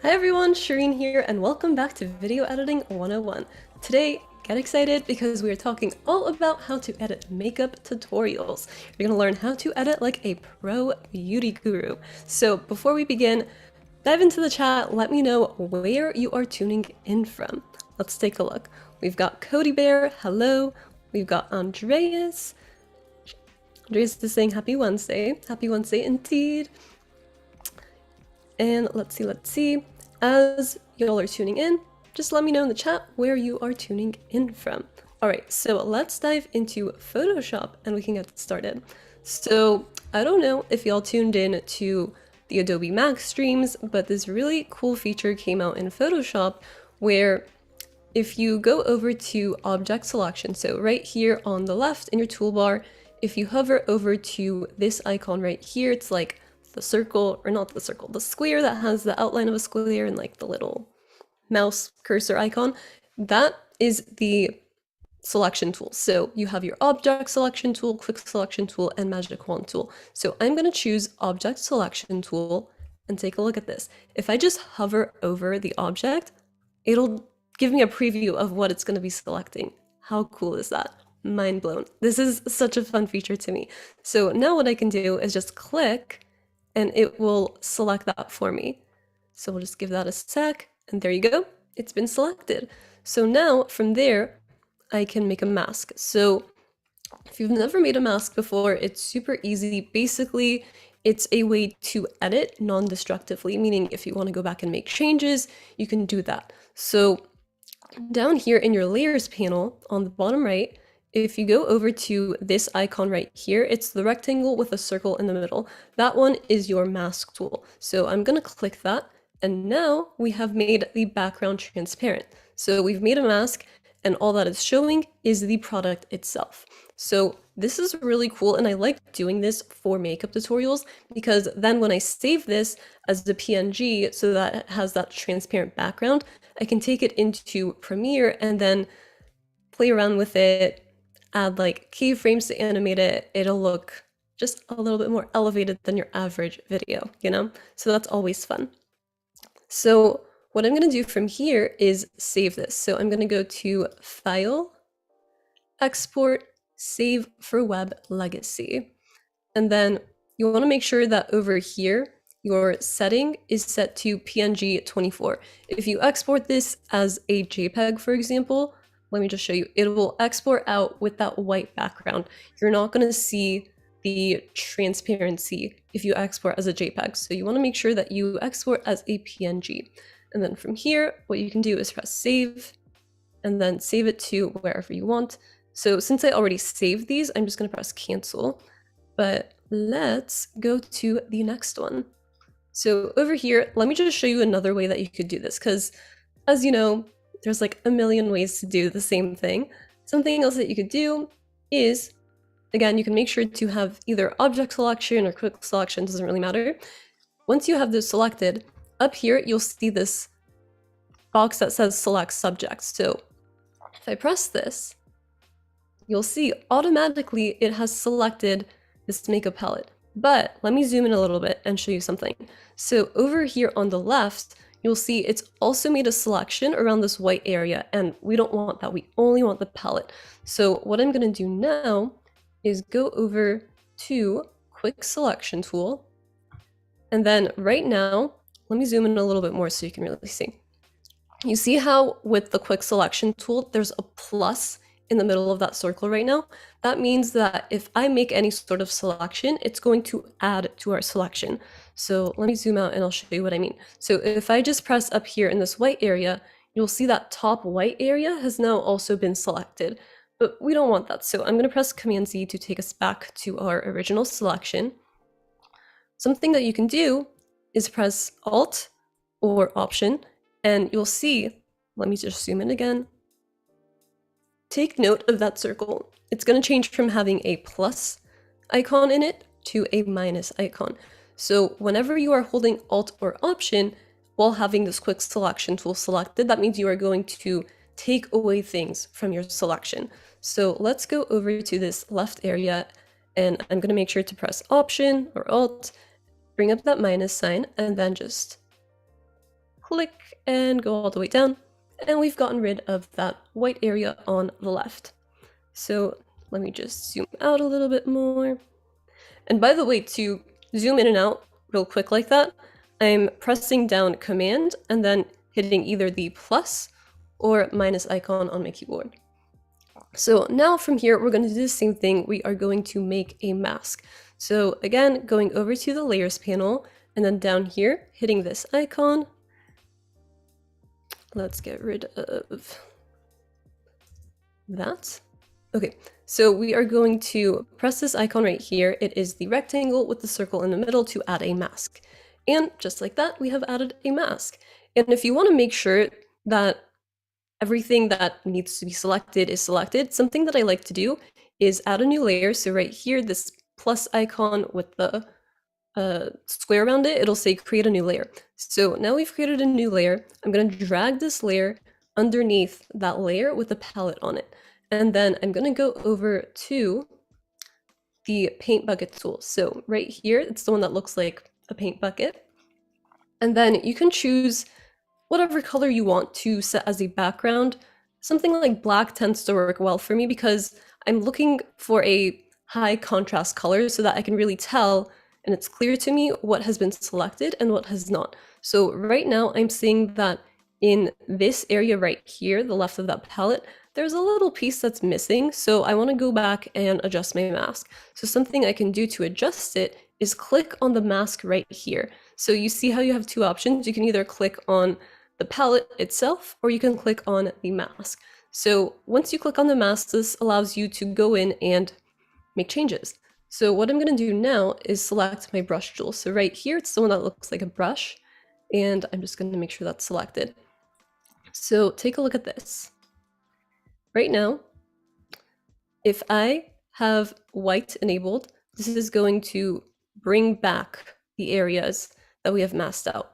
Hi everyone, Shirin here, and welcome back to Video Editing 101. Today, get excited because we are talking all about how to edit makeup tutorials. You're going to learn how to edit like a pro beauty guru. So before we begin, dive into the chat, let me know where you are tuning in from. Let's take a look. We've got Cody Bear, hello. We've got Andreas. Andreas is saying happy Wednesday. Happy Wednesday indeed. And let's see. As y'all are tuning in, just let me know in the chat where you are tuning in from. Alright, so let's dive into Photoshop and we can get started. So I don't know if y'all tuned in to the Adobe Max streams, but this really cool feature came out in Photoshop where if you go over to object selection, so right here on the left in your toolbar, if you hover over to this icon right here, it's like the circle, or not the circle, the square that has the outline of a square and like the little mouse cursor icon, that is the selection tool. So you have your object selection tool, quick selection tool, and magic wand tool. So I'm going to choose object selection tool and take a look at this. If I just hover over the object, it'll give me a preview of what it's going to be selecting. How cool is that? Mind blown. This is such a fun feature to me. So now what I can do is just click and it will select that for me. So we'll just give that a sec, and there you go. It's been selected. So now from there, I can make a mask. So if you've never made a mask before, it's super easy. Basically, it's a way to edit non-destructively, meaning if you want to go back and make changes, you can do that. So down here in your layers panel on the bottom right, if you go over to this icon right here, it's the rectangle with a circle in the middle. That one is your mask tool. So I'm going to click that. And now we have made the background transparent. So we've made a mask and all that is showing is the product itself. So this is really cool. And I like doing this for makeup tutorials because then when I save this as the PNG so that it has that transparent background, I can take it into Premiere and then play around with it, add like keyframes to animate it. It'll look just a little bit more elevated than your average video, you know? So that's always fun. So what I'm going to do from here is save this. So I'm going to go to File, Export, Save for Web Legacy. And then you want to make sure that over here, your setting is set to PNG 24. If you export this as a JPEG, for example, let me just show you. It will export out with that white background. You're not going to see the transparency if you export as a JPEG. So you want to make sure that you export as a PNG. And then from here, what you can do is press save and then save it to wherever you want. So since I already saved these, I'm just going to press cancel. But let's go to the next one. So over here, let me just show you another way that you could do this, because as you know, there's like a million ways to do the same thing. Something else that you could do is, again, you can make sure to have either object selection or quick selection, doesn't really matter. Once you have those selected, up here, you'll see this box that says select subject. So if I press this, you'll see automatically it has selected this makeup palette. But let me zoom in a little bit and show you something. So over here on the left, you'll see it's also made a selection around this white area, and we don't want that. We only want the palette. So what I'm going to do now is go over to Quick Selection Tool. And then right now, let me zoom in a little bit more so you can really see. You see how with the Quick Selection Tool, there's a plus in the middle of that circle right now? That means that if I make any sort of selection, it's going to add to our selection. So let me zoom out and I'll show you what I mean. So if I just press up here in this white area, you'll see that top white area has now also been selected, but we don't want that. So I'm going to press Command Z to take us back to our original selection. Something that you can do is press Alt or Option, and you'll see, let me just zoom in again. Take note of that circle. It's going to change from having a plus icon in it to a minus icon. So whenever you are holding Alt or Option while having this quick selection tool selected, that means you are going to take away things from your selection. So let's go over to this left area, and I'm going to make sure to press Option or Alt, bring up that minus sign, and then just click and go all the way down, and we've gotten rid of that white area on the left. So let me just zoom out a little bit more. And by the way, to zoom in and out real quick like that, I'm pressing down Command and then hitting either the plus or minus icon on my keyboard. So now from here, we're going to do the same thing. We are going to make a mask. So again, going over to the layers panel and then down here, hitting this icon. Let's get rid of that. Okay, so we are going to press this icon right here. It is the rectangle with the circle in the middle to add a mask. And just like that, we have added a mask. And if you want to make sure that everything that needs to be selected is selected, something that I like to do is add a new layer. So right here, this plus icon with the square around it, it'll say create a new layer. So now we've created a new layer. I'm going to drag this layer underneath that layer with a palette on it. And then I'm going to go over to the paint bucket tool. So right here, it's the one that looks like a paint bucket. And then you can choose whatever color you want to set as a background. Something like black tends to work well for me because I'm looking for a high contrast color so that I can really tell and it's clear to me what has been selected and what has not. So right now I'm seeing that in this area right here, the left of that palette, there's a little piece that's missing. So I want to go back and adjust my mask. So something I can do to adjust it is click on the mask right here. So you see how you have two options. You can either click on the palette itself, or you can click on the mask. So once you click on the mask, this allows you to go in and make changes. So what I'm going to do now is select my brush tool. So right here, it's the one that looks like a brush, and I'm just going to make sure that's selected. So take a look at this. Right now, if I have white enabled, this is going to bring back the areas that we have masked out.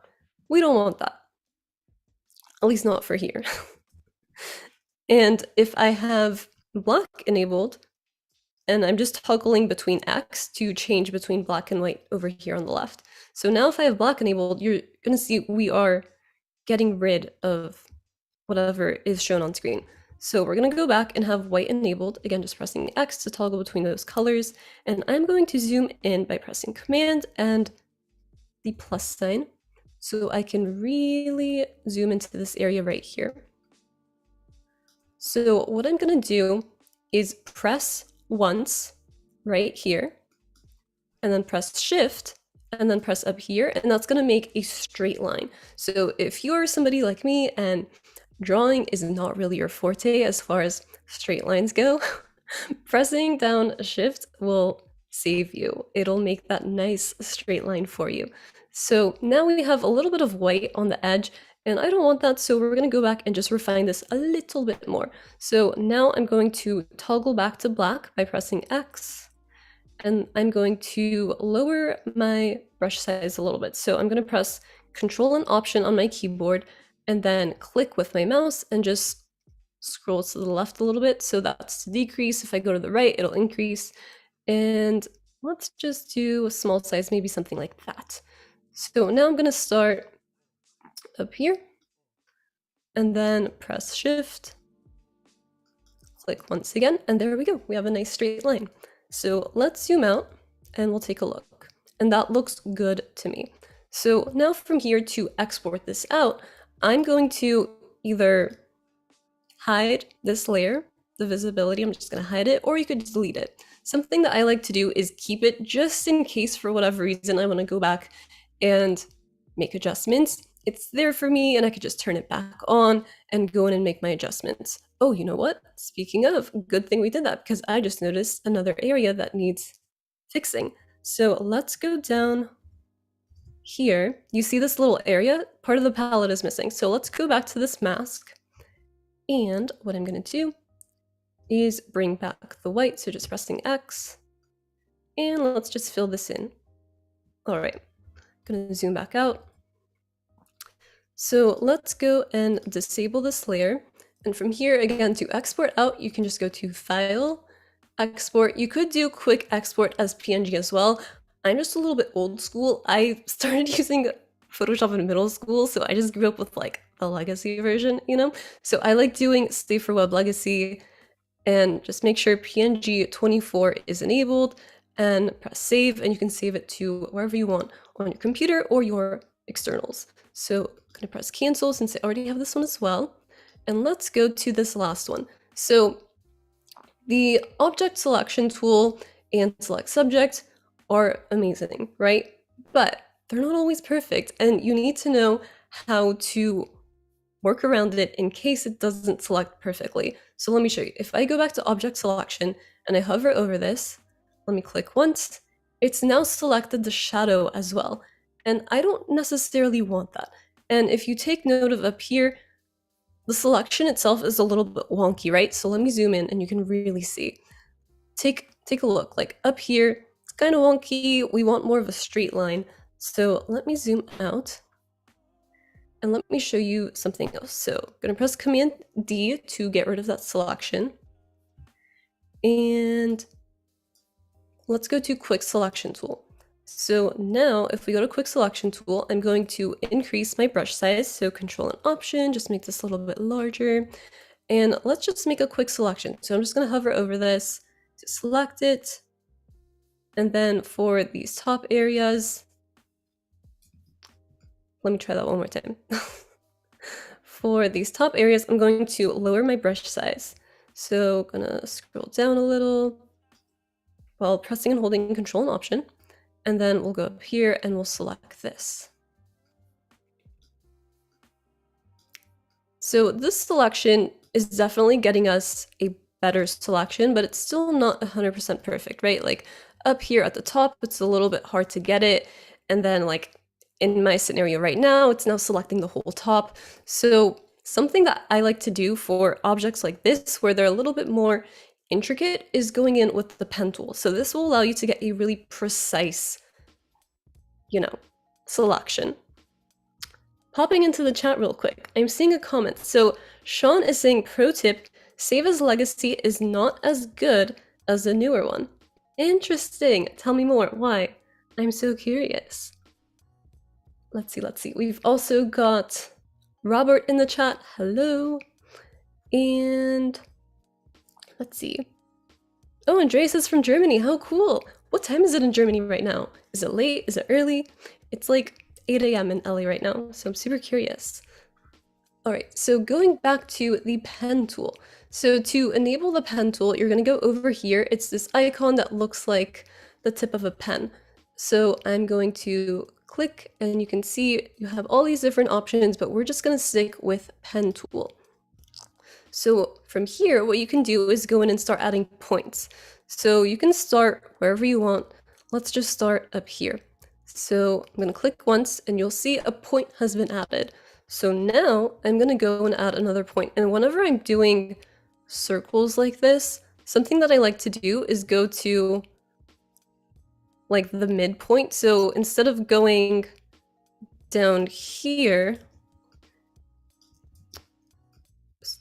We don't want that. At least not for here. And if I have black enabled, and I'm just toggling between X to change between black and white over here on the left. So now if I have black enabled, you're going to see we are getting rid of whatever is shown on screen. So we're going to go back and have white enabled, again, just pressing the X to toggle between those colors. And I'm going to zoom in by pressing Command and the plus sign. So I can really zoom into this area right here. So what I'm going to do is press once right here, and then press Shift, and then press up here, and that's going to make a straight line. So if you're somebody like me and drawing is not really your forte as far as straight lines go, pressing down Shift will save you. It'll make that nice straight line for you. So now we have a little bit of white on the edge, and I don't want that, so we're going to go back and just refine this a little bit more. So now I'm going to toggle back to black by pressing X, and I'm going to lower my brush size a little bit. So I'm going to press Control and Option on my keyboard, and then click with my mouse and just scroll to the left a little bit. So that's to decrease. If I go to the right, it'll increase. And let's just do a small size, maybe something like that. So now I'm going to start up here and then press Shift, click once again, and there we go. We have a nice straight line. So let's zoom out and we'll take a look. And that looks good to me. So now from here to export this out, I'm going to either hide this layer, the visibility, I'm just going to hide it, or you could delete it. Something that I like to do is keep it just in case for whatever reason I want to go back and make adjustments. It's there for me and I could just turn it back on and go in and make my adjustments. Oh, you know what? Speaking of, good thing we did that because I just noticed another area that needs fixing. So let's go down here. You see this little area? Part of the palette is missing. So let's go back to this mask. And what I'm going to do is bring back the white. So just pressing X. And let's just fill this in. All right. Going to zoom back out. So let's go and disable this layer. And from here, again, to export out, you can just go to File, Export. You could do Quick Export as PNG as well. I'm just a little bit old school. I started using Photoshop in middle school, so I just grew up with like the legacy version, you know? So I like doing Save for Web Legacy and just make sure PNG 24 is enabled and press save, and you can save it to wherever you want on your computer or your externals. So I'm gonna press cancel since I already have this one as well. And let's go to this last one. So the object selection tool and select subject are amazing, right? But they're not always perfect, and you need to know how to work around it in case it doesn't select perfectly. So let me show you. If I go back to object selection and I hover over this, let me click once, it's now selected the shadow as well. And I don't necessarily want that. And if you take note of up here, the selection itself is a little bit wonky, right? So let me zoom in and you can really see. Take a look, like up here, it's kind of wonky. We want more of a straight line. So let me zoom out and let me show you something else. So I'm gonna press Command D to get rid of that selection. And let's go to Quick Selection Tool. So now if we go to Quick Selection Tool, I'm going to increase my brush size. So Control and Option, just make this a little bit larger. And let's just make a quick selection. So I'm just gonna hover over this to select it. And then for these top areas, let me try that one more time. For these top areas, I'm going to lower my brush size. So I'm gonna scroll down a little while pressing and holding Control and Option. And then we'll go up here and we'll select this. So this selection is definitely getting us a better selection, but it's still not 100% perfect, right? Like up here at the top, it's a little bit hard to get it. And then like in my scenario right now, it's now selecting the whole top. So something that I like to do for objects like this, where they're a little bit more intricate, is going in with the pen tool. So this will allow you to get a really precise, selection. Popping into the chat real quick, I'm seeing a comment. So Sean is saying, pro tip, Save as Legacy is not as good as the newer one. Interesting. Tell me more. Why? I'm so curious. Let's see. We've also got Robert in the chat. Hello. And let's see. Oh, Andreas is from Germany. How cool. What time is it in Germany right now? Is it late? Is it early? It's like 8 a.m. in LA right now, so I'm super curious. All right, so going back to the pen tool. So to enable the pen tool, you're gonna go over here. It's this icon that looks like the tip of a pen. So I'm going to click and you can see you have all these different options, but we're just gonna stick with pen tool. So from here, what you can do is go in and start adding points. So you can start wherever you want. Let's just start up here. So I'm going to click once and you'll see a point has been added. So now I'm going to go and add another point. And whenever I'm doing circles like this, something that I like to do is go to like the midpoint. So instead of going down here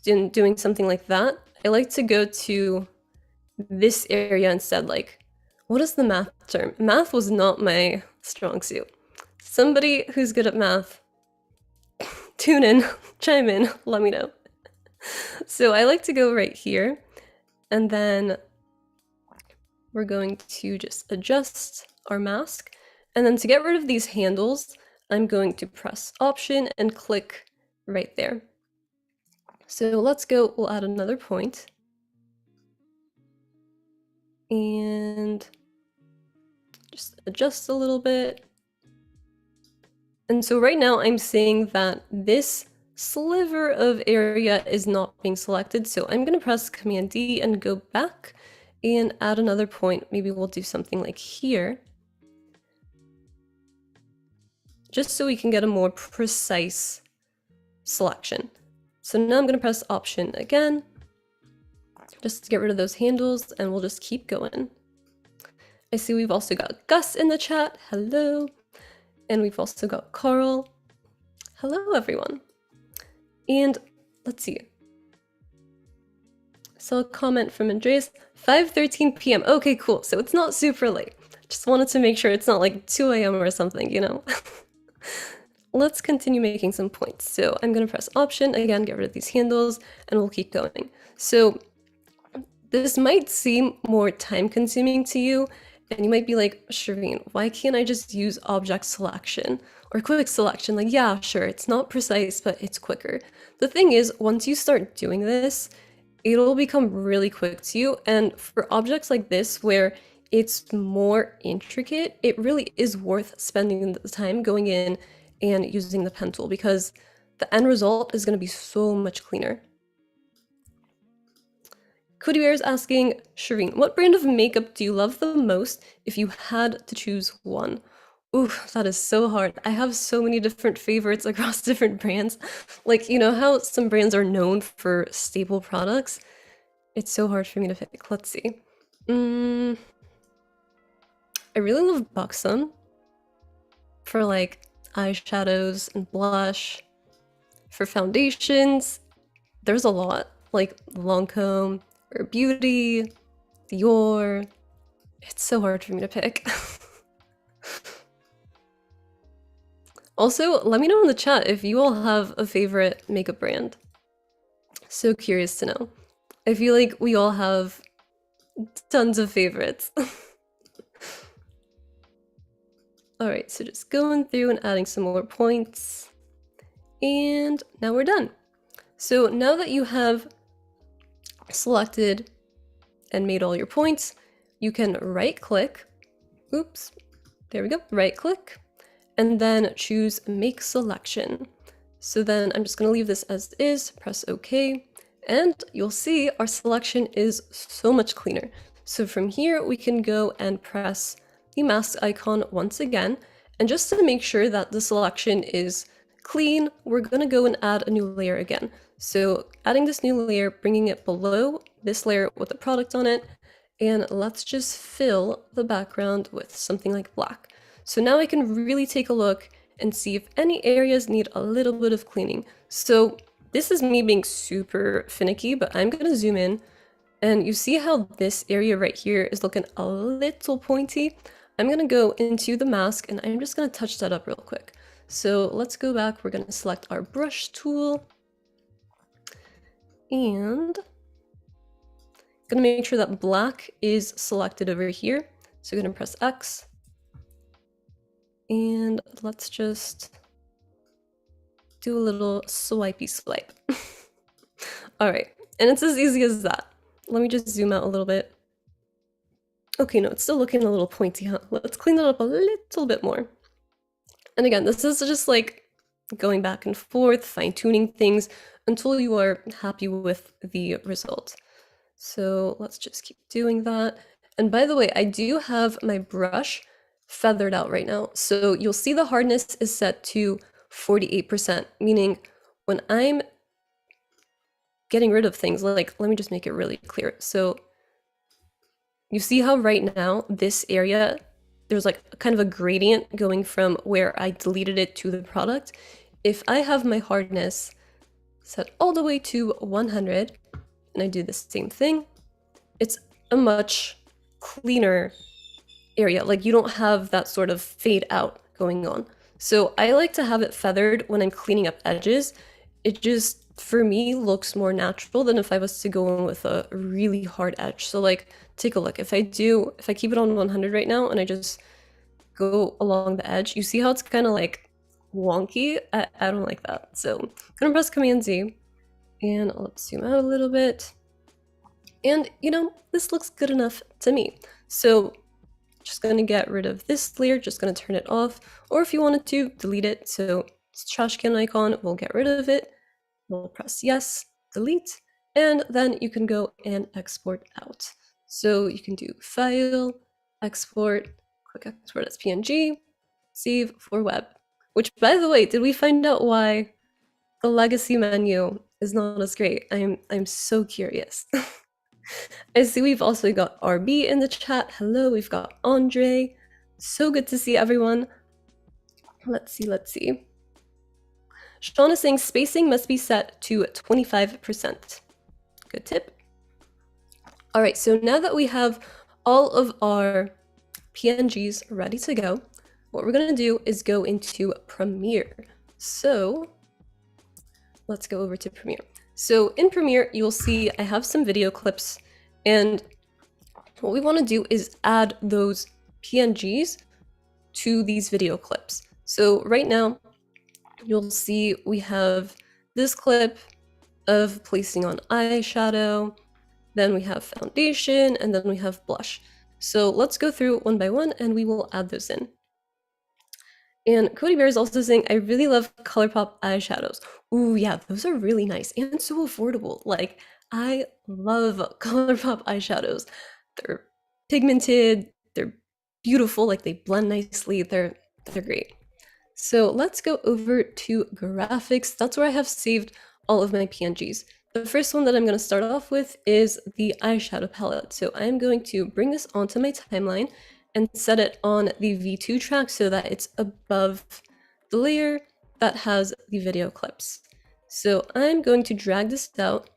and doing something like that, I like to go to this area instead. Like, what is the math term? Math was not my strong suit. Somebody who's good at math, tune in, chime in, let me know. So I like to go right here, and then we're going to just adjust our mask. And then to get rid of these handles, I'm going to press Option and click right there. So let's go, we'll add another point. And just adjust a little bit. And so right now I'm seeing that this sliver of area is not being selected. So I'm going to press Command D and go back and add another point. Maybe we'll do something like here, just so we can get a more precise selection. So now I'm going to press Option again, just to get rid of those handles, and we'll just keep going. I see we've also got Gus in the chat. Hello. And we've also got Carl. Hello, everyone. And let's see. I saw a comment from Andreas, 5:13 p.m. Okay, cool. So it's not super late. Just wanted to make sure it's not like 2 a.m. or something, you know? let's continue making some points. So I'm going to press Option, again, get rid of these handles, and we'll keep going. So this might seem more time consuming to you, and you might be like, Shirin, why can't I just use object selection or quick selection? Like, yeah, sure, it's not precise, but it's quicker. The thing is, once you start doing this, it'll become really quick to you. And for objects like this, where it's more intricate, it really is worth spending the time going in and using the pen tool, because the end result is going to be so much cleaner. Cody Bear is asking, Shirin, what brand of makeup do you love the most if you had to choose one? Ooh, that is so hard. I have so many different favorites across different brands. Like, you know how some brands are known for staple products? It's so hard for me to pick. Let's see. I really love Buxom for like eyeshadows and blush. For foundations, there's a lot, like Lancome, or Beauty, Dior. It's so hard for me to pick. Also, let me know in the chat if you all have a favorite makeup brand. So curious to know. I feel like we all have tons of favorites. Alright, so just going through and adding some more points. And now we're done. So now that you have selected and made all your points, you can right click, oops, there we go, right click, and then choose make selection. So then I'm just going to leave this as is, press OK, and you'll see our selection is so much cleaner. So from here we can go and press the mask icon once again, and just to make sure that the selection is clean, we're going to go and add a new layer again. So adding this new layer, bringing it below this layer with the product on it, and let's just fill the background with something like black. So now I can really take a look and see if any areas need a little bit of cleaning. So this is me being super finicky, but I'm going to zoom in, and you see how this area right here is looking a little pointy. I'm going to go into the mask and I'm just going to touch that up real quick. So let's go back. We're going to select our brush tool and going to make sure that black is selected over here. So I'm going to press X and let's just do a little swipey swipe. All right, and it's as easy as that. Let me just zoom out a little bit. Okay, no, it's still looking a little pointy, huh? Let's clean that up a little bit more. And again, this is just like going back and forth, fine-tuning things until you are happy with the result. So let's just keep doing that. And by the way, I do have my brush feathered out right now. So you'll see the hardness is set to 48%, meaning when I'm getting rid of things, like, let me just make it really clear. So you see how right now this area, there's like kind of a gradient going from where I deleted it to the product. If I have my hardness set all the way to 100 and I do the same thing, it's a much cleaner area. Like you don't have that sort of fade out going on. So I like to have it feathered when I'm cleaning up edges. It just, for me, looks more natural than if I was to go in with a really hard edge. So like, take a look. If I keep it on 100 right now and I just go along the edge, you see how it's kind of like wonky? I don't like that. So I'm gonna press Command Z and let's zoom out a little bit. And you know, this looks good enough to me. So just gonna get rid of this layer, just gonna turn it off, or if you wanted to, delete it. So it's trash can icon, we'll get rid of it. We'll press yes, delete, and then you can go and export out. So you can do File, Export, Quick Export as PNG, Save for Web. Which, by the way, did we find out why the legacy menu is not as great? I'm so curious. I see we've also got RB in the chat. Hello, we've got Andre. So good to see everyone. Let's see. Sean is saying spacing must be set to 25%. Good tip. All right, so now that we have all of our PNGs ready to go, what we're gonna do is go into Premiere. So let's go over to Premiere. So in Premiere, you'll see I have some video clips, and what we want to do is add those PNGs to these video clips. So right now, you'll see we have this clip of placing on eyeshadow, then we have foundation, and then we have blush. So let's go through one by one and we will add those in. And Cody Bear is also saying, I really love ColourPop eyeshadows. Ooh, yeah, those are really nice and so affordable. Like, I love ColourPop eyeshadows. They're pigmented, they're beautiful, like they blend nicely, they're great. So let's go over to graphics. That's where I have saved all of my PNGs. The first one that I'm going to start off with is the eyeshadow palette. So I'm going to bring this onto my timeline and set it on the V2 track so that it's above the layer that has the video clips. So I'm going to drag this out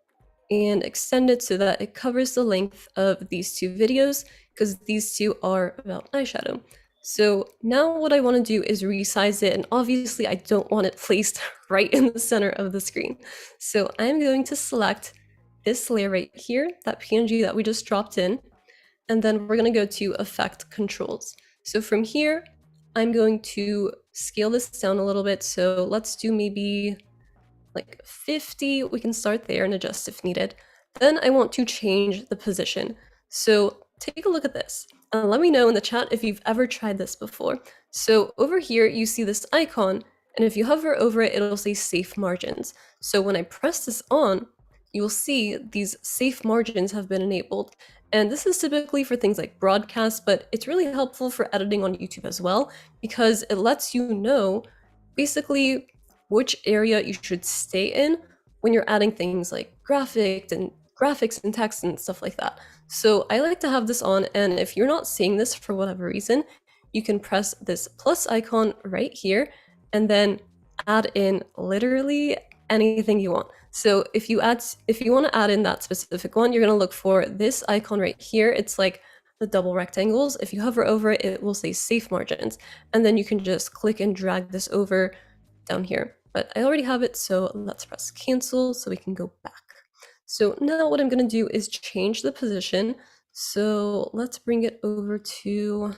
and extend it so that it covers the length of these two videos, because these two are about eyeshadow. So now what I want to do is resize it, and obviously I don't want it placed right in the center of the screen. So I'm going to select this layer right here, that PNG that we just dropped in, and then we're going to go to Effect Controls. So from here, I'm going to scale this down a little bit. So let's do maybe like 50. We can start there and adjust if needed. Then I want to change the position. So take a look at this. Let me know in the chat if you've ever tried this before. So over here, you see this icon, and if you hover over it, it'll say safe margins. So when I press this on, you will see these safe margins have been enabled. And this is typically for things like broadcasts, but it's really helpful for editing on YouTube as well, because it lets you know basically which area you should stay in when you're adding things like graphics and text and stuff like that. So I like to have this on, and if you're not seeing this for whatever reason, you can press this plus icon right here and then add in literally anything you want. So if you want to add in that specific one, you're going to look for this icon right here. It's like the double rectangles. If you hover over it, it will say safe margins, and then you can just click and drag this over down here. But I already have it, so let's press cancel so we can go back. So now what I'm going to do is change the position. So let's bring it over to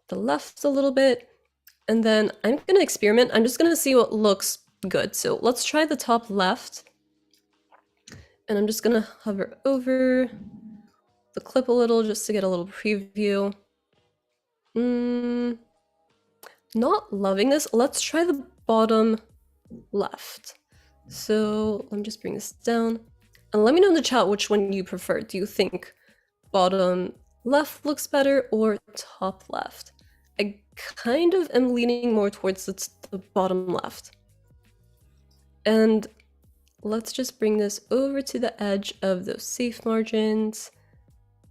the left a little bit, and then I'm going to experiment. I'm just going to see what looks good. So let's try the top left, and I'm just going to hover over the clip a little just to get a little preview. Not loving this. Let's try the bottom left. So let me just bring this down, and let me know in the chat which one you prefer. Do you think bottom left looks better or top left? I kind of am leaning more towards the bottom left. And let's just bring this over to the edge of those safe margins,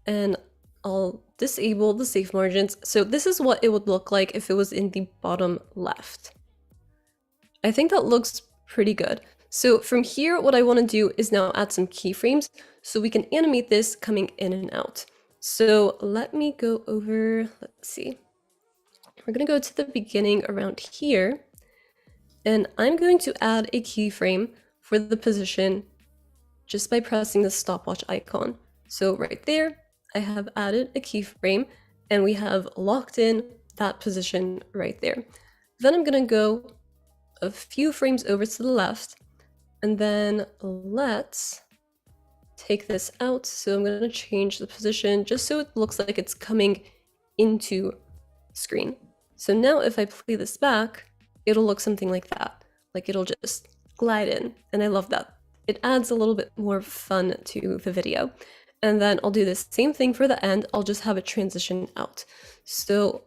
and I'll disable the safe margins. So this is what it would look like if it was in the bottom left. I think that looks pretty good. So from here, what I want to do is now add some keyframes so we can animate this coming in and out. So let me go over, let's see. We're going to go to the beginning around here, and I'm going to add a keyframe for the position just by pressing the stopwatch icon. So right there, I have added a keyframe, and we have locked in that position right there. Then I'm going to go a few frames over to the left, and then let's take this out. So I'm going to change the position just so it looks like it's coming into screen. So now if I play this back, it'll look something like that. Like it'll just glide in, and I love that. It adds a little bit more fun to the video. And then I'll do the same thing for the end. I'll just have it transition out. So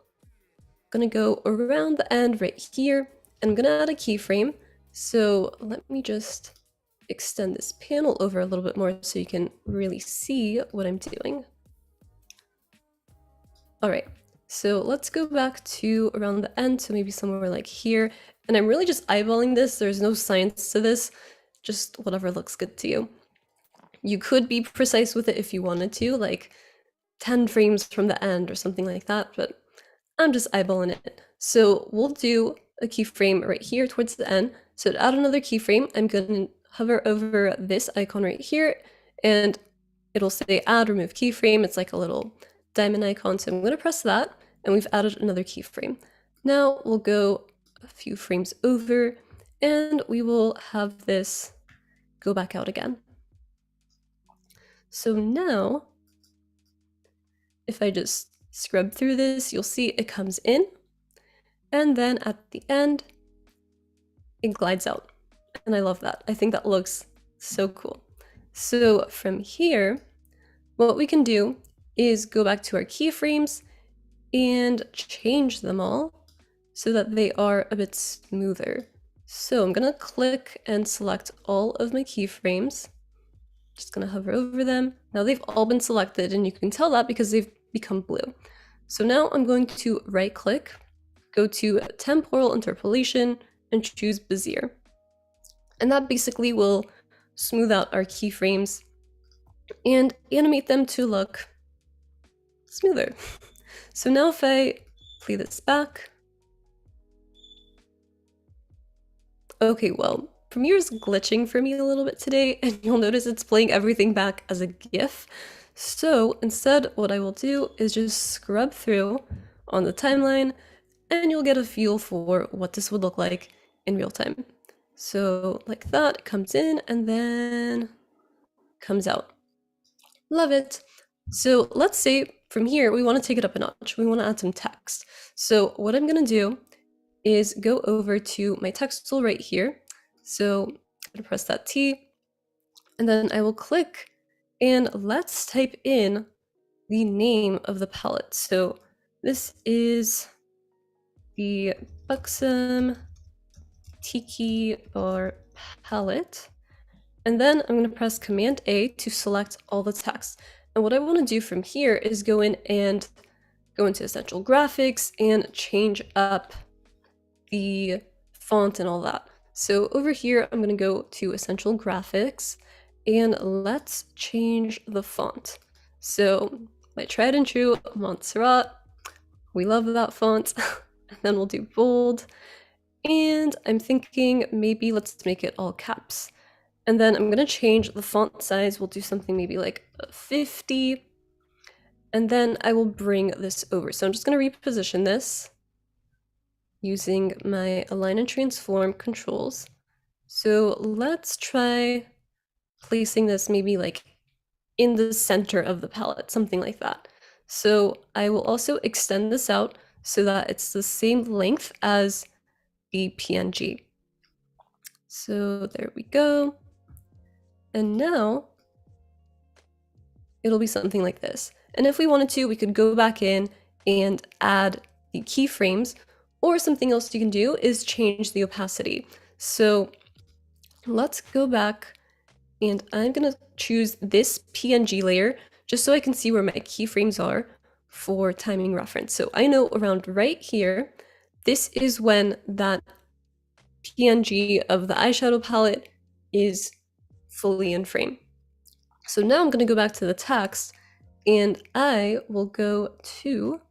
I'm gonna go around the end right here, and I'm gonna add a keyframe. So let me just extend this panel over a little bit more so you can really see what I'm doing. All right, so let's go back to around the end, so maybe somewhere like here. And I'm really just eyeballing this. There's no science to this, just whatever looks good to you. You could be precise with it if you wanted to, like 10 frames from the end or something like that, but I'm just eyeballing it. So we'll do a keyframe right here towards the end. So to add another keyframe, I'm going to hover over this icon right here, and it'll say add remove keyframe. It's like a little diamond icon. So I'm going to press that, and we've added another keyframe. Now we'll go a few frames over, and we will have this go back out again. So now, if I just scrub through this, you'll see it comes in, and then at the end, it glides out. And I love that. I think that looks so cool. So from here, what we can do is go back to our keyframes and change them all so that they are a bit smoother. So I'm gonna click and select all of my keyframes. Just gonna hover over them. Now they've all been selected, and you can tell that because they've become blue. So now I'm going to right click, go to temporal interpolation, and choose Bezier. And that basically will smooth out our keyframes and animate them to look smoother. So now if I play this back, okay, well, Premiere's glitching for me a little bit today, and you'll notice it's playing everything back as a GIF. So instead, what I will do is just scrub through on the timeline, and you'll get a feel for what this would look like in real time. So like that, it comes in and then comes out. Love it. So let's say from here, we want to take it up a notch. We want to add some text. So what I'm going to do is go over to my text tool right here. So I'm going to press that T, and then I will click, and let's type in the name of the palette. So this is the Buxom Tiki Bar palette. And then I'm going to press Command A to select all the text. And what I want to do from here is go in and go into Essential Graphics and change up the font and all that. So over here, I'm going to go to Essential Graphics, and let's change the font. So my tried and true Montserrat, we love that font. And then we'll do bold. And I'm thinking maybe let's make it all caps. And then I'm going to change the font size. We'll do something maybe like 50. And then I will bring this over. So I'm just going to reposition this using my align and transform controls. So let's try placing this maybe like in the center of the palette, something like that. So I will also extend this out so that it's the same length as the PNG. So there we go. And now it'll be something like this. And if we wanted to, we could go back in and add the keyframes, or something else you can do is change the opacity. So let's go back, and I'm gonna choose this PNG layer just so I can see where my keyframes are for timing reference. So I know around right here, this is when that PNG of the eyeshadow palette is fully in frame. So now I'm going to go back to the text, and I will go to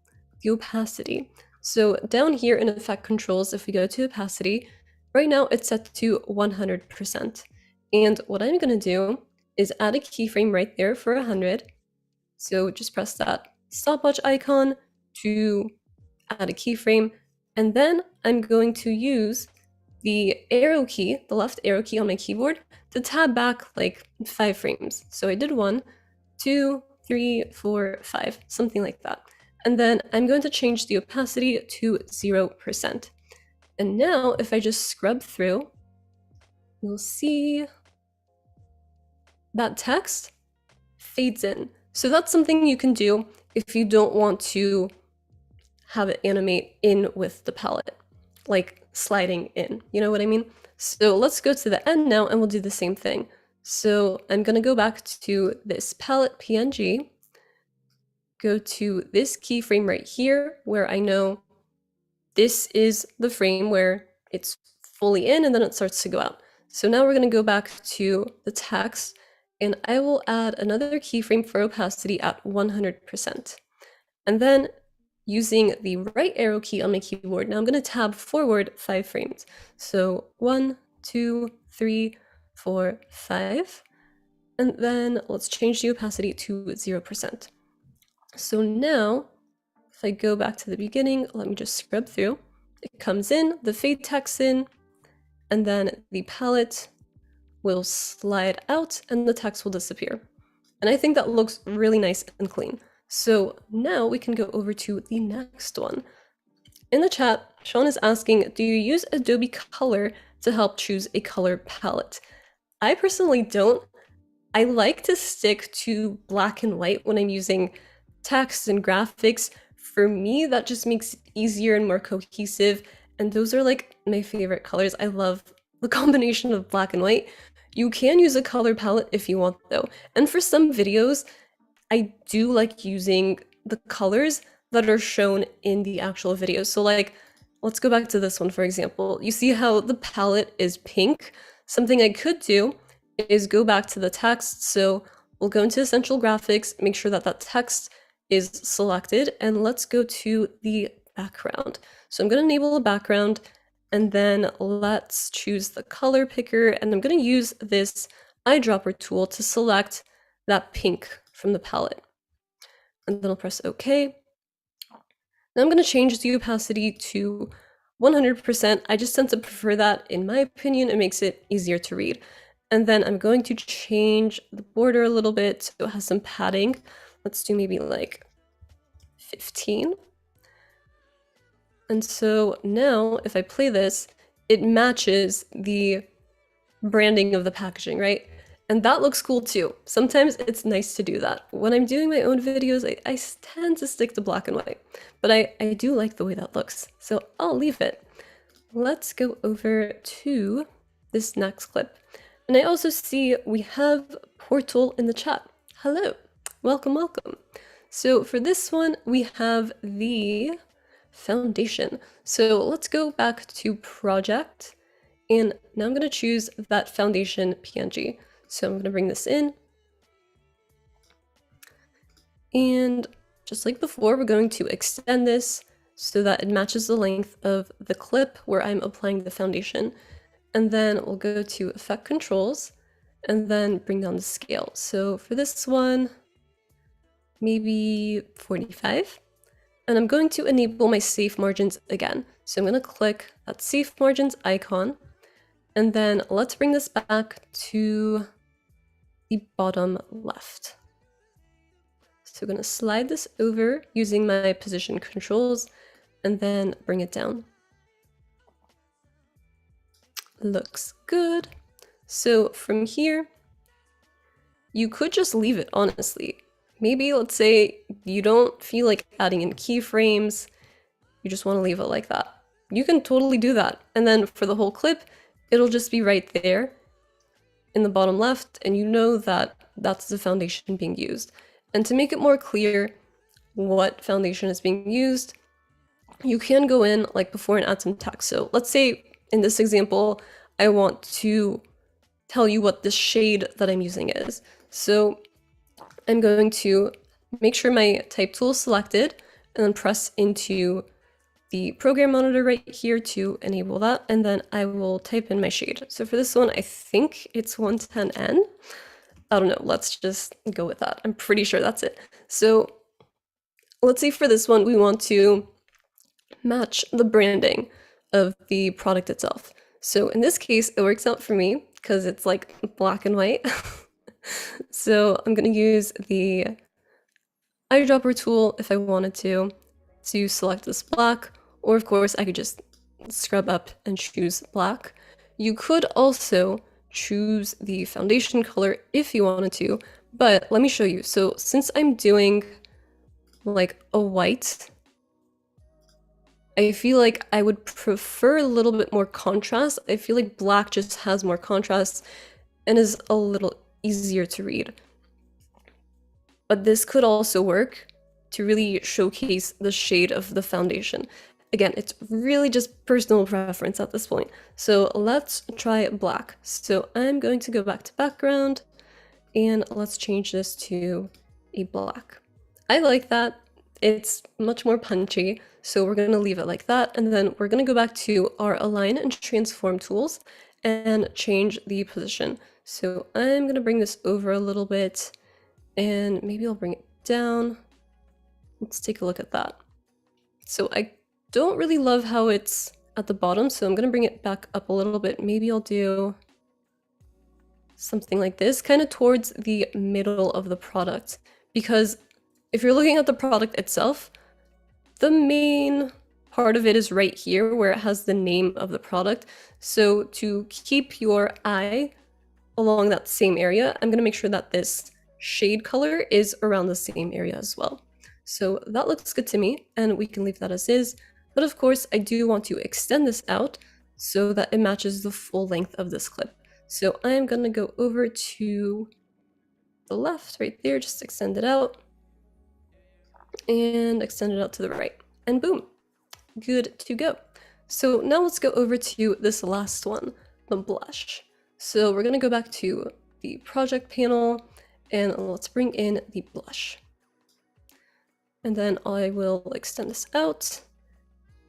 the opacity. So down here in effect controls, if we go to opacity, right now it's set to 100%. And what I'm going to do is add a keyframe right there for 100. So just press that stopwatch icon to add a keyframe. And then I'm going to use the arrow key, the left arrow key on my keyboard, to tab back like 5 frames. So I did 1, 2, 3, 4, 5, something like that. And then I'm going to change the opacity to 0%. And now if I just scrub through, you'll see that text fades in. So that's something you can do if you don't want to have it animate in with the palette, like sliding in, you know what I mean? So let's go to the end now and we'll do the same thing. So I'm gonna go back to this palette PNG, go to this keyframe right here where I know this is the frame where it's fully in and then it starts to go out. So now we're gonna go back to the text, and I will add another keyframe for opacity at 100%. And then using the right arrow key on my keyboard. Now I'm going to tab forward 5 frames. So 1, 2, 3, 4, 5. And then let's change the opacity to 0%. So now, if I go back to the beginning, let me just scrub through. It comes in, the fade text in, and then the palette will slide out and the text will disappear. And I think that looks really nice and clean. So now we can go over to the next one. In the chat, Sean is asking, do you use Adobe Color to help choose a color palette? I personally don't. I like to stick to black and white when I'm using text and graphics. For me, that just makes it easier and more cohesive. And those are like my favorite colors. I love the combination of black and white. You can use a color palette if you want though. And for some videos, I do like using the colors that are shown in the actual video. So like, let's go back to this one, for example. You see how the palette is pink? Something I could do is go back to the text. So we'll go into Essential Graphics, make sure that that text is selected, and let's go to the background. So I'm going to enable a background, and then let's choose the color picker, and I'm going to use this eyedropper tool to select that pink from the palette. And then I'll press OK. Now I'm going to change the opacity to 100%. I just tend to prefer that. In my opinion, it makes it easier to read. And then I'm going to change the border a little bit so it has some padding. Let's do maybe like 15. And so now if I play this, it matches the branding of the packaging, right? And that looks cool too. Sometimes it's nice to do that. When I'm doing my own videos, I tend to stick to black and white, but I do like the way that looks. So I'll leave it. Let's go over to this next clip. And I also see we have Portal in the chat. Hello, welcome, welcome. So for this one, we have the foundation. So let's go back to project. And now I'm going to choose that foundation PNG. So I'm going to bring this in. And just like before, we're going to extend this so that it matches the length of the clip where I'm applying the foundation. And then we'll go to Effect Controls and then bring down the scale. So for this one, maybe 45. And I'm going to enable my safe margins again. So I'm going to click that safe margins icon. And then let's bring this back to the bottom left. So I'm going to slide this over using my position controls and then bring it down. Looks good. So from here, you could just leave it, honestly. Maybe let's say you don't feel like adding in keyframes, you just want to leave it like that. You can totally do that. And then for the whole clip, it'll just be right there in the bottom left, and you know that that's the foundation being used. And to make it more clear what foundation is being used, you can go in like before and add some text. So let's say in this example, I want to tell you what the shade that I'm using is. So I'm going to make sure my type tool is selected and then press into the program monitor right here to enable that. And then I will type in my shade. So for this one, I think it's 110N. I don't know, let's just go with that. I'm pretty sure that's it. So let's say for this one, we want to match the branding of the product itself. So in this case, it works out for me because it's like black and white. So I'm going to use the eyedropper tool if I wanted to select this black, or of course I could just scrub up and choose black. You could also choose the foundation color if you wanted to, but let me show you. So since I'm doing like a white, I feel like I would prefer a little bit more contrast. I feel like black just has more contrast and is a little easier to read. But this could also work to really showcase the shade of the foundation. Again, it's really just personal preference at this point. So let's try black. So I'm going to go back to background and let's change this to a black. I like that. it's much more punchy, so we're going to leave it like that, and then we're going to go back to our align and transform tools and change the position. So I'm going to bring this over a little bit, and maybe I'll bring it down. Let's take a look at that. So I don't really love how it's at the bottom, so I'm going to bring it back up a little bit. Maybe I'll do something like this, kind of towards the middle of the product, because if you're looking at the product itself, the main part of it is right here where it has the name of the product. So to keep your eye along that same area, I'm going to make sure that this shade color is around the same area as well. So that looks good to me, and we can leave that as is. But of course, I do want to extend this out so that it matches the full length of this clip. So I'm going to go over to the left right there, just extend it out, and extend it out to the right, and boom, good to go. So now let's go over to this last one, the blush. So we're going to go back to the project panel, and let's bring in the blush. And then I will extend this out.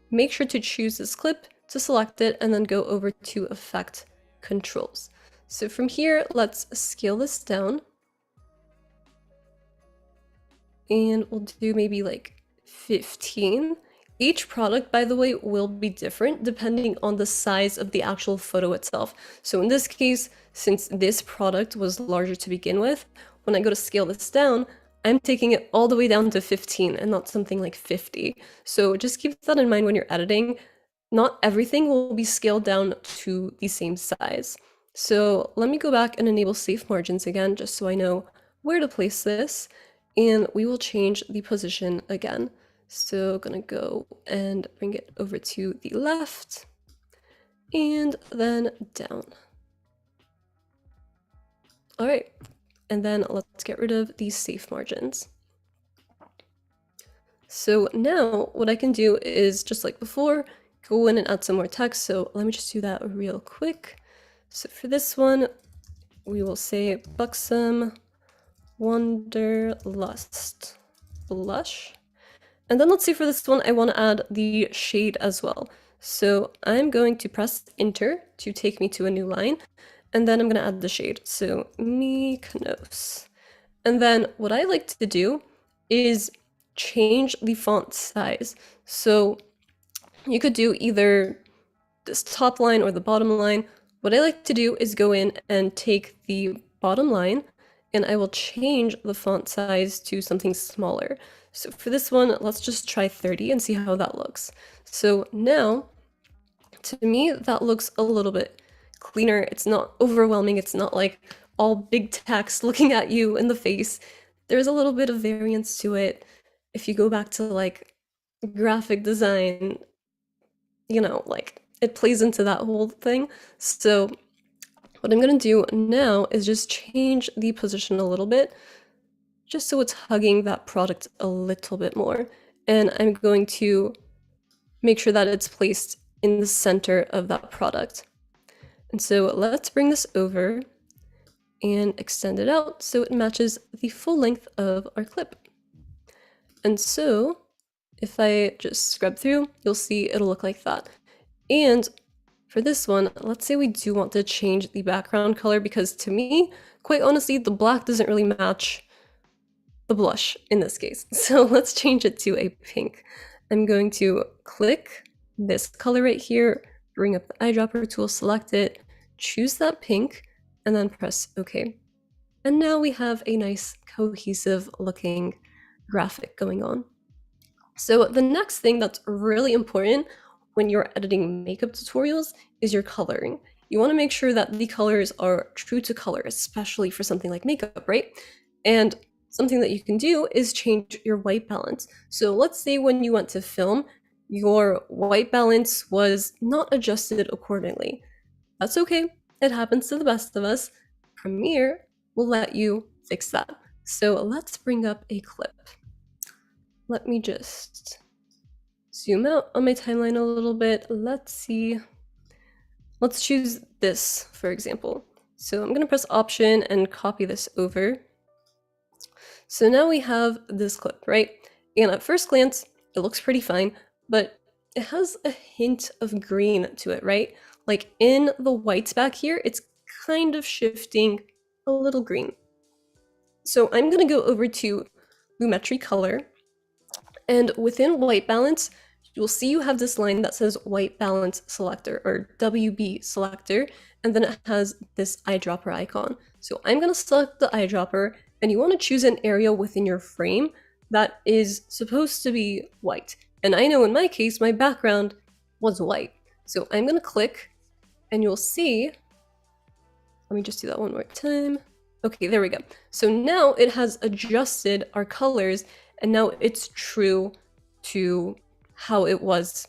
Make sure to choose this clip to select it, and then go over to Effect Controls. So from here, let's scale this down. And we'll do maybe like 15. Each product, by the way, will be different depending on the size of the actual photo itself. So in this case, since this product was larger to begin with, when I go to scale this down, I'm taking it all the way down to 15 and not something like 50. So just keep that in mind when you're editing. Not everything will be scaled down to the same size. So let me go back and enable safe margins again, just so I know where to place this. And we will change the position again. So gonna go and bring it over to the left and then down. All right, and then let's get rid of these safe margins. So now what I can do is, just like before, go in and add some more text. So let me just do that real quick. So for this one, we will say buxom wanderlust blush. And then let's see, for this one, I want to add the shade as well. So I'm going to press Enter to take me to a new line, and then I'm going to add the shade. So Mykonos. And then what I like to do is change the font size. So you could do either this top line or the bottom line. What I like to do is go in and take the bottom line, and I will change the font size to something smaller. So for this one, let's just try 30 and see how that looks. So now, to me, that looks a little bit cleaner. It's not overwhelming. It's not like all big text looking at you in the face. There's a little bit of variance to it. If you go back to like graphic design, you know, like it plays into that whole thing. So what I'm gonna do now is just change the position a little bit, just so it's hugging that product a little bit more. And I'm going to make sure that it's placed in the center of that product. And so let's bring this over and extend it out so it matches the full length of our clip. And so if I just scrub through, you'll see it'll look like that. And for this one, let's say we do want to change the background color, because to me, quite honestly, the black doesn't really match the blush in this case. So let's change it to a pink. I'm going to click this color right here, bring up the eyedropper tool, select it, choose that pink, and then press OK. And now we have a nice cohesive looking graphic going on. So the next thing that's really important when you're editing makeup tutorials is your coloring. You want to make sure that the colors are true to color, especially for something like makeup, right? And something that you can do is change your white balance. So let's say when you went to film, your white balance was not adjusted accordingly. That's okay. It happens to the best of us. Premiere will let you fix that. So let's bring up a clip. Let me just zoom out on my timeline a little bit. Let's see. Let's choose this, for example. So I'm going to press Option and copy this over. So now we have this clip, right? And at first glance, it looks pretty fine, but it has a hint of green to it, right? Like in the whites back here, it's kind of shifting a little green. So I'm gonna go over to Lumetri Color, and within white balance, you'll see you have this line that says white balance selector or WB selector, and then it has this eyedropper icon. So I'm gonna select the eyedropper, and you wanna choose an area within your frame that is supposed to be white. And I know in my case, my background was white. So I'm gonna click, and you'll see, let me just do that one more time. Okay, there we go. So now it has adjusted our colors, and now it's true to how it was.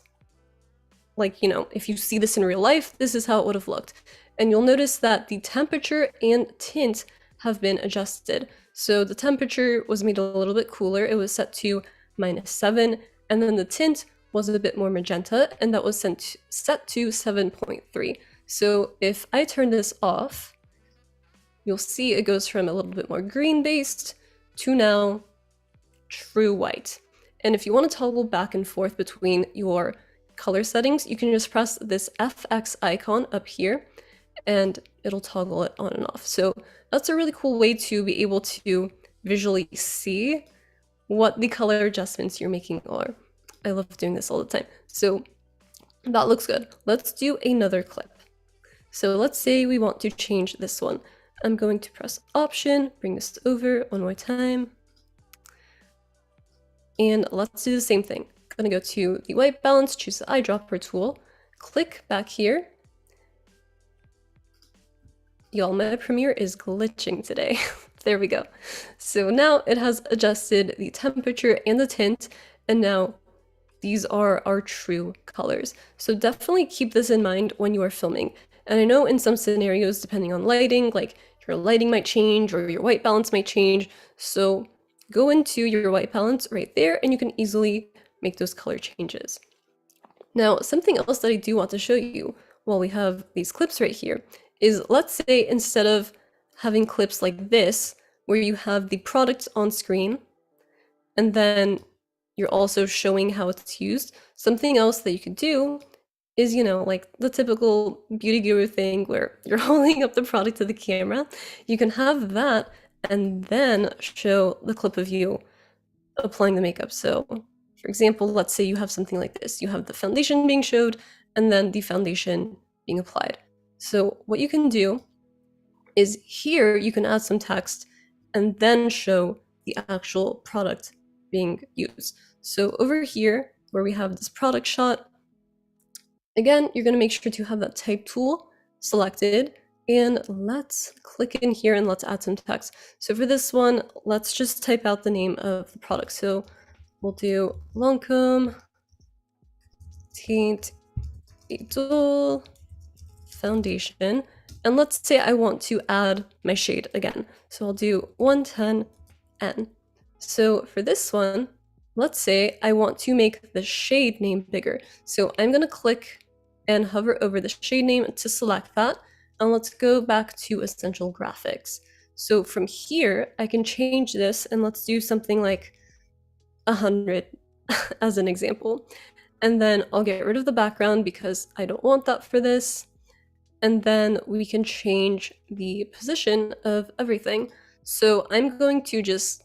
Like, you know, if you see this in real life, this is how it would have looked. And you'll notice that the temperature and tint have been adjusted. So the temperature was made a little bit cooler. It was set to -7, and then the tint was a bit more magenta, and that was set to 7.3. So if I turn this off, you'll see it goes from a little bit more green-based to now true white. And if you want to toggle back and forth between your color settings, you can just press this FX icon up here, and it'll toggle it on and off. So that's a really cool way to be able to visually see what the color adjustments you're making are. I love doing this all the time. So that looks good. Let's do another clip. So let's say we want to change this one. I'm going to press Option, bring this over one more time. And let's do the same thing. I'm gonna go to the white balance, choose the eyedropper tool, click back here. Y'all, my Premiere is glitching today. There we go. So now it has adjusted the temperature and the tint, and now these are our true colors. So definitely keep this in mind when you are filming. And I know in some scenarios, depending on lighting, like your lighting might change or your white balance might change. So go into your white balance right there, and you can easily make those color changes. Now, something else that I do want to show you while we have these clips right here is, let's say instead of having clips like this, where you have the product on screen, and then you're also showing how it's used, something else that you could do is, you know, like the typical beauty guru thing where you're holding up the product to the camera. You can have that and then show the clip of you applying the makeup. So for example, let's say you have something like this. You have the foundation being showed and then the foundation being applied. So what you can do is here you can add some text and then show the actual product being used. So over here where we have this product shot, again, you're going to make sure to have that type tool selected, and let's click in here and let's add some text. So for this one, let's just type out the name of the product. So we'll do Lancome Teint Idole Foundation. And let's say I want to add my shade again. So I'll do 110N. So for this one, let's say I want to make the shade name bigger. So I'm going to click and hover over the shade name to select that. And let's go back to Essential Graphics. So from here, I can change this, and let's do something like 100 as an example. And then I'll get rid of the background because I don't want that for this. And then we can change the position of everything. So I'm going to just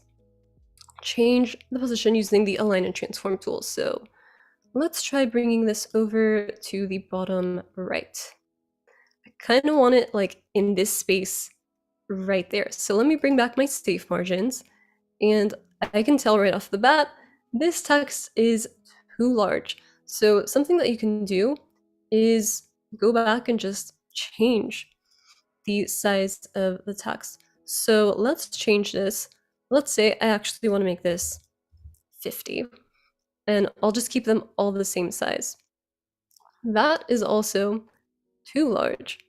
change the position using the Align and Transform tool. So let's try bringing this over to the bottom right. I kind of want it like in this space right there. So let me bring back my safe margins, and I can tell right off the bat, this text is too large. So something that you can do is go back and just change the size of the text. So let's change this. Let's say I actually want to make this 50, and I'll just keep them all the same size. That is also too large.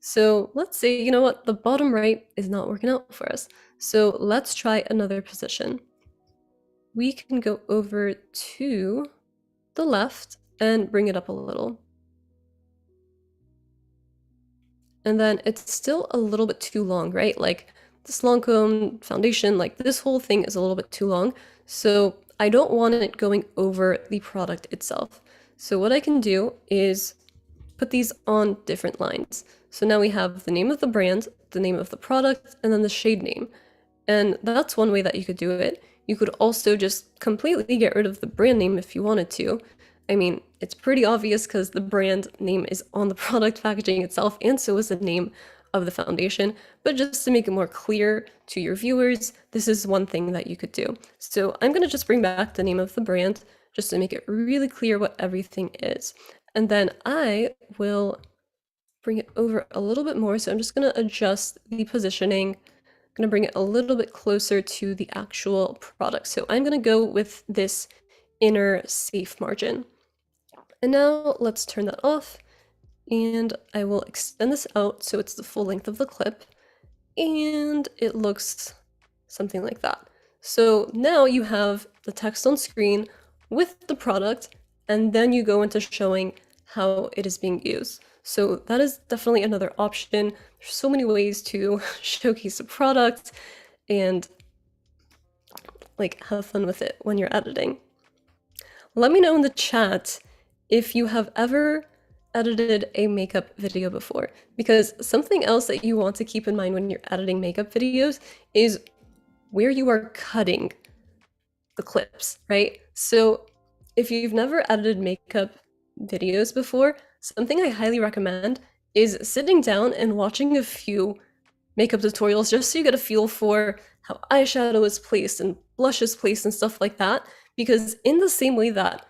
So let's say, you know what, the bottom right is not working out for us. So let's try another position. We can go over to the left and bring it up a little. And then it's still a little bit too long, right? Like this Lancome foundation, like this whole thing is a little bit too long. So I don't want it going over the product itself. So what I can do is put these on different lines. So now we have the name of the brand, the name of the product, and then the shade name. And that's one way that you could do it. You could also just completely get rid of the brand name if you wanted to. I mean, it's pretty obvious because the brand name is on the product packaging itself, and so is the name of the foundation. But just to make it more clear to your viewers, this is one thing that you could do. So I'm going to just bring back the name of the brand just to make it really clear what everything is. And then I will bring it over a little bit more. So I'm just going to adjust the positioning. I'm going to bring it a little bit closer to the actual product. So I'm going to go with this inner safe margin. And now let's turn that off. And I will extend this out so it's the full length of the clip. And it looks something like that. So now you have the text on screen with the product, and then you go into showing how it is being used. So that is definitely another option. There's so many ways to showcase a product and like have fun with it when you're editing. Let me know in the chat if you have ever edited a makeup video before, because something else that you want to keep in mind when you're editing makeup videos is where you are cutting the clips, right? So if you've never edited makeup videos before, something I highly recommend is sitting down and watching a few makeup tutorials just so you get a feel for how eyeshadow is placed and blush is placed and stuff like that. Because in the same way that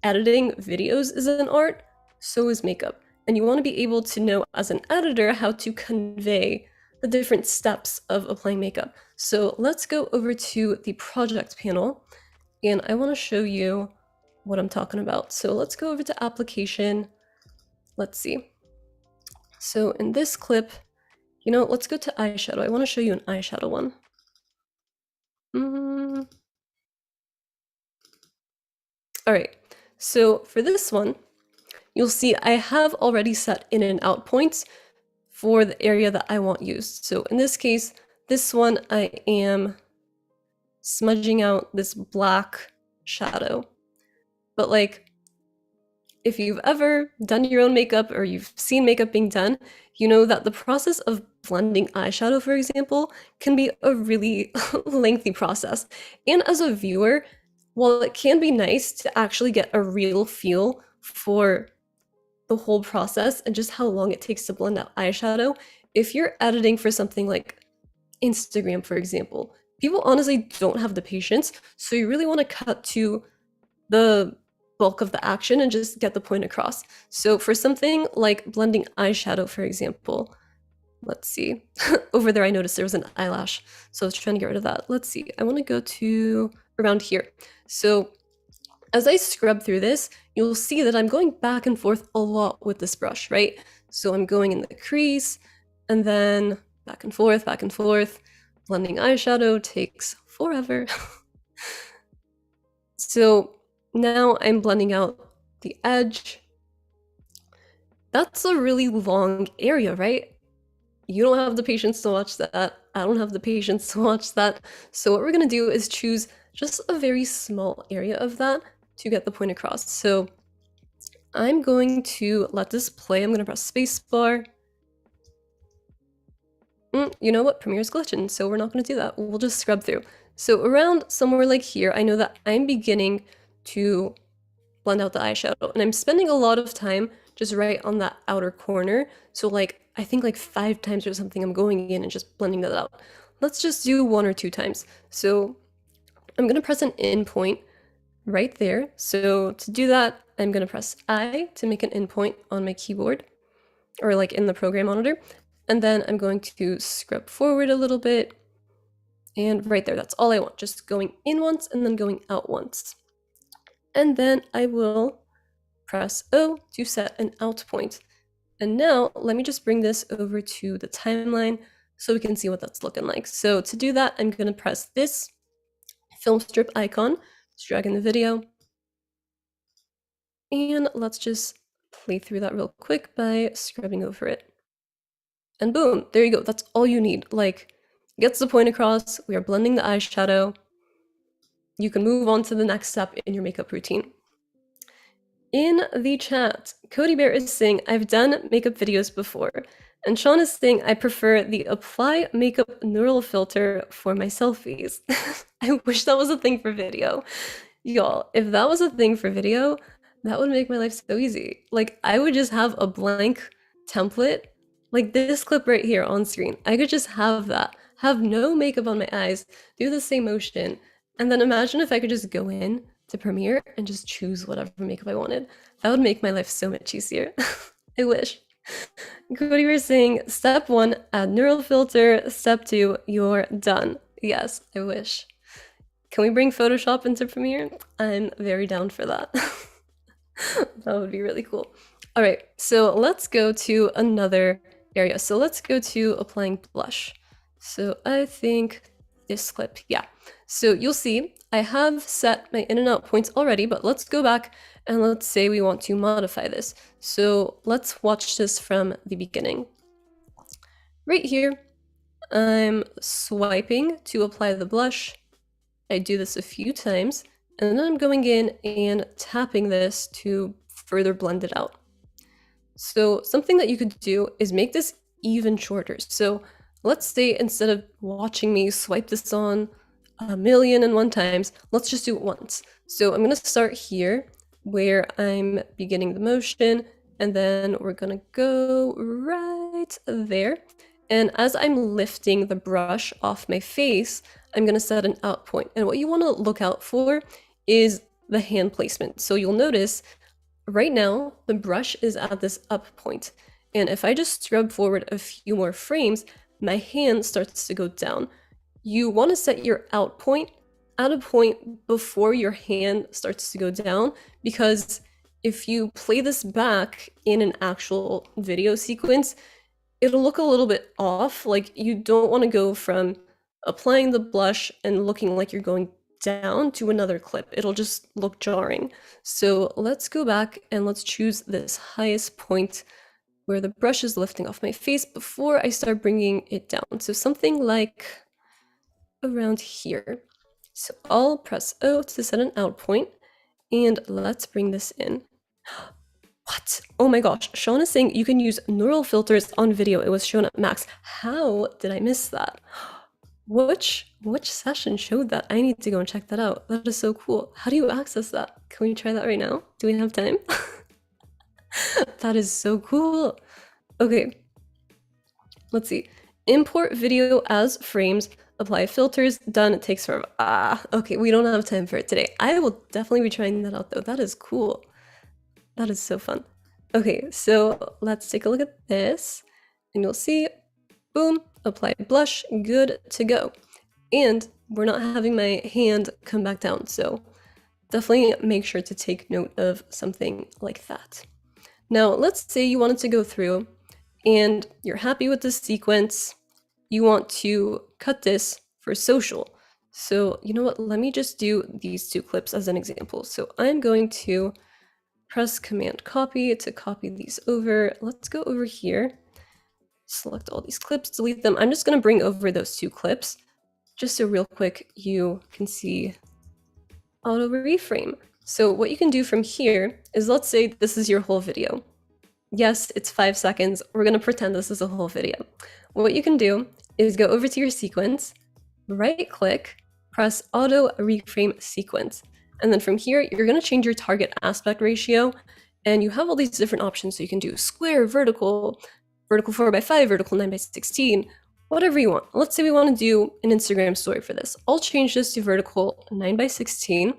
editing videos is an art, so is makeup. And you want to be able to know as an editor how to convey the different steps of applying makeup. So let's go over to the project panel, and I want to show you what I'm talking about. So let's go over to application. Let's see. So in this clip, let's go to eyeshadow. I want to show you an eyeshadow one. All right, so for this one, you'll see I have already set in and out points for the area that I want used. So in this case, this one, I am smudging out this black shadow. But like, if you've ever done your own makeup or you've seen makeup being done, you know that the process of blending eyeshadow, for example, can be a really lengthy process. And as a viewer, while it can be nice to actually get a real feel for the whole process and just how long it takes to blend out eyeshadow, if you're editing for something like Instagram, for example, people honestly don't have the patience. So you really want to cut to the bulk of the action and just get the point across. So for something like blending eyeshadow, for example, let's see. Over there, I noticed there was an eyelash, so I was trying to get rid of that. Let's see. I want to go to around here. So as I scrub through this, you'll see that I'm going back and forth a lot with this brush, right? So I'm going in the crease and then back and forth, back and forth. Blending eyeshadow takes forever. So now I'm blending out the edge. That's a really long area, right? You don't have the patience to watch that. I don't have the patience to watch that. So what we're gonna do is choose just a very small area of that to get the point across. So I'm going to let this play. I'm gonna press spacebar. You know what? Premiere's glitching, so we're not gonna do that. We'll just scrub through. So around somewhere like here, I know that I'm beginning to blend out the eyeshadow, and I'm spending a lot of time just right on that outer corner. So like, I think like 5 times or something, I'm going in and just blending that out. Let's just do 1 or 2 times. So I'm gonna press an in point right there. So to do that, I'm gonna press I to make an in point on my keyboard, or like in the program monitor. And then I'm going to scrub forward a little bit. And right there, that's all I want, just going in once and then going out once. And then I will press O to set an out point. And now let me just bring this over to the timeline so we can see what that's looking like. So to do that, I'm gonna press this film strip icon, let's drag in the video. And let's just play through that real quick by scrubbing over it. And boom, there you go, that's all you need. Like, gets the point across, we are blending the eyeshadow. you can move on to the next step in your makeup routine. In the chat, Cody Bear is saying, I've done makeup videos before. And Sean is saying, I prefer the apply makeup neural filter for my selfies. I wish that was a thing for video. Y'all, if that was a thing for video, that would make my life so easy. Like, I would just have a blank template, like this clip right here on screen. I could just have that, have no makeup on my eyes, do the same motion, and then imagine if I could just go in to Premiere and just choose whatever makeup I wanted. That would make my life so much easier. I wish. Cody was saying, step 1, add neural filter. Step 2, you're done. Yes, I wish. Can we bring Photoshop into Premiere? I'm very down for that. That would be really cool. All right, so let's go to another area. So let's go to applying blush. So I think this clip, yeah. So you'll see I have set my in and out points already, but let's go back and let's say we want to modify this. So let's watch this from the beginning. Right here, I'm swiping to apply the blush. I do this a few times, and then I'm going in and tapping this to further blend it out. So something that you could do is make this even shorter. So let's say instead of watching me swipe this on 1,000,001 times, let's just do it once. So I'm gonna start here where I'm beginning the motion, and then we're gonna go right there. And as I'm lifting the brush off my face, I'm gonna set an out point. And what you wanna look out for is the hand placement. So you'll notice right now, the brush is at this up point. And if I just scrub forward a few more frames, my hand starts to go down. You want to set your out point at a point before your hand starts to go down, because if you play this back in an actual video sequence, it'll look a little bit off. Like, you don't want to go from applying the blush and looking like you're going down to another clip. It'll just look jarring. So let's go back and let's choose this highest point where the brush is lifting off my face before I start bringing it down. So something like around here. So I'll press O to set an out point, and let's bring this in. What? Oh my gosh, Sean is saying you can use neural filters on video. It was shown at max. How did I miss that? Which session showed that? I need to go and check that out. That is so cool. How do you access that? Can we try that right now? Do we have time? That is so cool. Okay. Let's see. Import video as frames. Apply filters. Done. It takes forever. Okay. We don't have time for it today. I will definitely be trying that out though. That is cool. That is so fun. Okay. So let's take a look at this, and you'll see, boom, apply blush, good to go. And we're not having my hand come back down, so definitely make sure to take note of something like that. Now, let's say you wanted to go through and you're happy with this sequence. You want to cut this for social. So you know what, let me just do these 2 clips as an example. So I'm going to press Command Copy to copy these over. Let's go over here. Select all these clips, delete them. I'm just going to bring over those 2 clips just so real quick you can see auto reframe. So what you can do from here is, let's say this is your whole video. Yes, it's 5 seconds. We're going to pretend this is a whole video. What you can do is go over to your sequence, right click, press auto reframe sequence. And then from here, you're going to change your target aspect ratio. And you have all these different options. So you can do square, vertical 4:5, vertical 9:16, whatever you want. Let's say we want to do an Instagram story for this. I'll change this to vertical 9:16.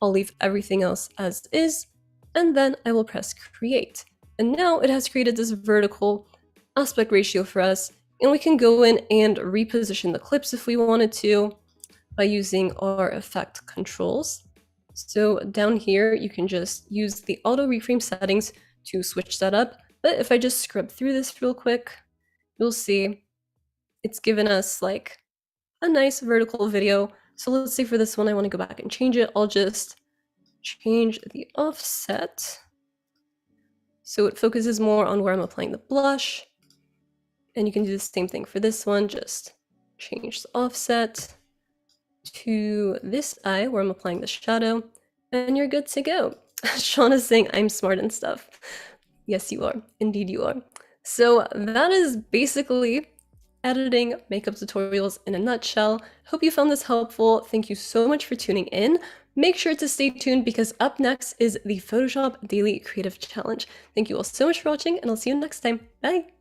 I'll leave everything else as is, and then I will press create. And now it has created this vertical aspect ratio for us, and we can go in and reposition the clips if we wanted to by using our effect controls. So down here, you can just use the auto reframe settings to switch that up. But if I just scrub through this real quick, you'll see it's given us like a nice vertical video. So let's say for this one, I want to go back and change it. I'll just change the offset so it focuses more on where I'm applying the blush. And you can do the same thing for this one, just change the offset. to this eye where I'm applying the shadow, and you're good to go. Sean is saying I'm smart and stuff. Yes, you are. Indeed, you are. So that is basically editing makeup tutorials in a nutshell. Hope you found this helpful. Thank you so much for tuning in. Make sure to stay tuned because up next is the Photoshop Daily Creative Challenge. Thank you all so much for watching, and I'll see you next time. Bye!